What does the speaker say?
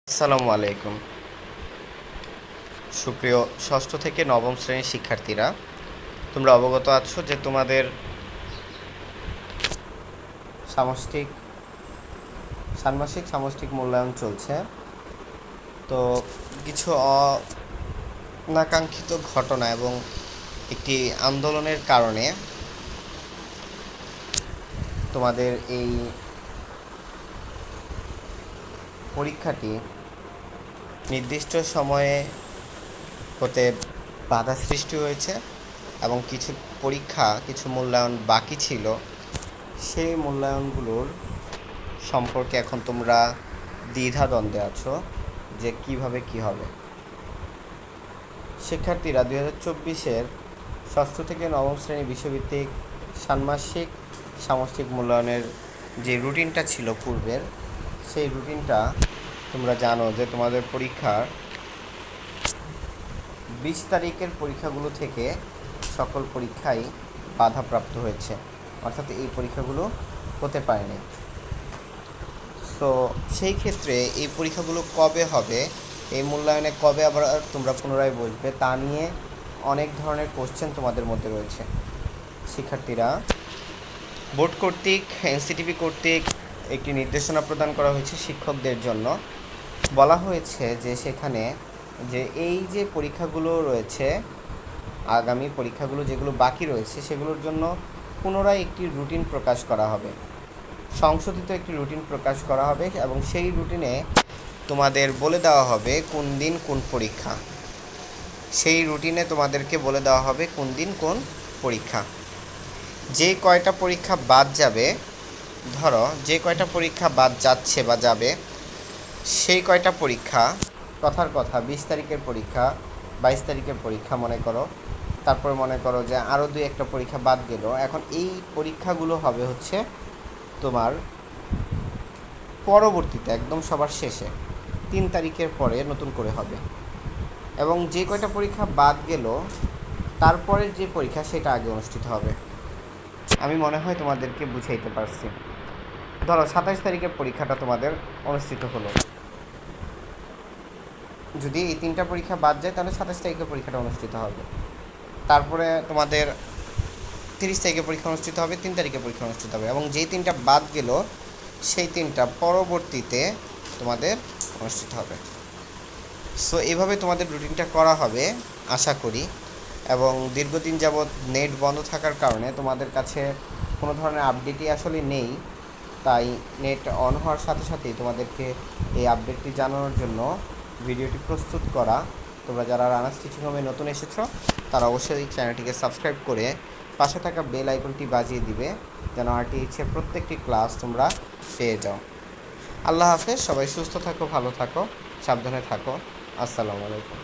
আসসালামু আলাইকুম। সুপ্রিয় ষষ্ঠ থেকে নবম শ্রেণীর শিক্ষার্থীরা, তোমরা অবগত আছো যে তোমাদের ষান্মাসিক সামষ্টিক মূল্যায়ন চলছে। তো কিছু অনাকাঙ্ক্ষিত ঘটনা এবং একটি আন্দোলনের কারণে তোমাদের এই পরীক্ষাটি নির্দিষ্ট সময়ে হতে বাধা সৃষ্টি হয়েছে এবং কিছু মূল্যায়ন বাকি ছিল। সেই মূল্যায়নগুলোর সম্পর্কে এখন তোমরা দ্বিধাদ্বন্দ্বে আছো যে কিভাবে কি হবে। শিক্ষার্থীরা 2024-এর ষষ্ঠ থেকে নবম শ্রেণী বিষয়ভিত্তিক ষান্মাসিক সামষ্টিক মূল্যায়নের যে রুটিনটা ছিল পূর্বের, সেই রুটিনটা তোমরা জানো যে তোমাদের পরীক্ষার 20 তারিখের পরীক্ষাগুলো থেকে সকল পরীক্ষাই বাধাপ্রাপ্ত হয়েছে, অর্থাৎ এই পরীক্ষাগুলো হতে পারেনি। তো সেই ক্ষেত্রে এই পরীক্ষাগুলো কবে হবে, এই মূল্যায়নে কবে আবার তোমরা পুনরায় বসবে, তা নিয়ে অনেক ধরনের কোশ্চেন তোমাদের মধ্যে রয়েছে। শিক্ষার্থীরা, বোর্ড কর্তৃক এনসিটিভি কর্তৃক একটি নির্দেশনা প্রদান করা হয়েছে শিক্ষকদের জন্য। বলা হয়েছে যে সেখানে যে এই যে পরীক্ষাগুলো রয়েছে, আগামী পরীক্ষাগুলো যেগুলো বাকি রয়েছে, সেগুলোর জন্য পুনরায় একটি রুটিন প্রকাশ করা হবে, সংশোধিত একটি রুটিন প্রকাশ করা হবে এবং সেই রুটিনে তোমাদের বলে দেওয়া হবে কোন দিন কোন পরীক্ষা। সেই রুটিনে তোমাদেরকে বলে দেওয়া হবে কোন দিন কোন পরীক্ষা। যে কয়টা পরীক্ষা বাদ যাবে, ধরো যে কয়টা পরীক্ষা বাদ যাচ্ছে বা যাবে, সেই কয়টা পরীক্ষা, কথার কথা 20 তারিখের পরীক্ষা, 22 তারিখের পরীক্ষা মনে করো, তারপর মনে করো যে আরও 2-1টা পরীক্ষা বাদ গেল। এখন এই পরীক্ষাগুলো হবে হচ্ছে তোমার পরবর্তীতে একদম সবার শেষে 3 তারিখের পরে নতুন করে হবে। এবং যে কয়টা পরীক্ষা বাদ গেল তারপরের যে পরীক্ষা সেটা আগে অনুষ্ঠিত হবে। আমি মনে হয় তোমাদেরকে বুঝাইতে পারছি। ধরো 27 তারিখের পরীক্ষাটা তোমাদের অনুষ্ঠিত হলো, যদি এই 3টা পরীক্ষা বাদ যায় তাহলে 27 তারিখের পরীক্ষাটা অনুষ্ঠিত হবে। তারপরে তোমাদের 30 তারিখে পরীক্ষা অনুষ্ঠিত হবে, 3 তারিখে পরীক্ষা অনুষ্ঠিত হবে, এবং যেই 3টা বাদ গেল সেই 3টা পরবর্তীতে তোমাদের অনুষ্ঠিত হবে। সো এইভাবে তোমাদের রুটিনটা করা হবে আশা করি। এবং দীর্ঘদিন যাবৎ নেট বন্ধ থাকার কারণে তোমাদের কাছে কোনো ধরনের আপডেটই আসলে নেই, তাই নেট অন হওয়ার সাথে সাথেই তোমাদেরকে এই আপডেটটি জানানোর জন্য ভিডিওটি প্রস্তুত করা। তোমরা যারা রানার্স টিচিং হোমে নতুন এসেছো তারা অবশ্যই চ্যানেলটিকে সাবস্ক্রাইব করে পাশে থাকা বেল আইকনটি বাজিয়ে দিবে, যেন RTH-এর প্রত্যেকটি ক্লাস তোমরা পেয়ে যাও। আল্লাহ হাফেজ, সবাই সুস্থ থাকো, ভালো থাকো, সাবধানে থাকো। আসসালামু আলাইকুম।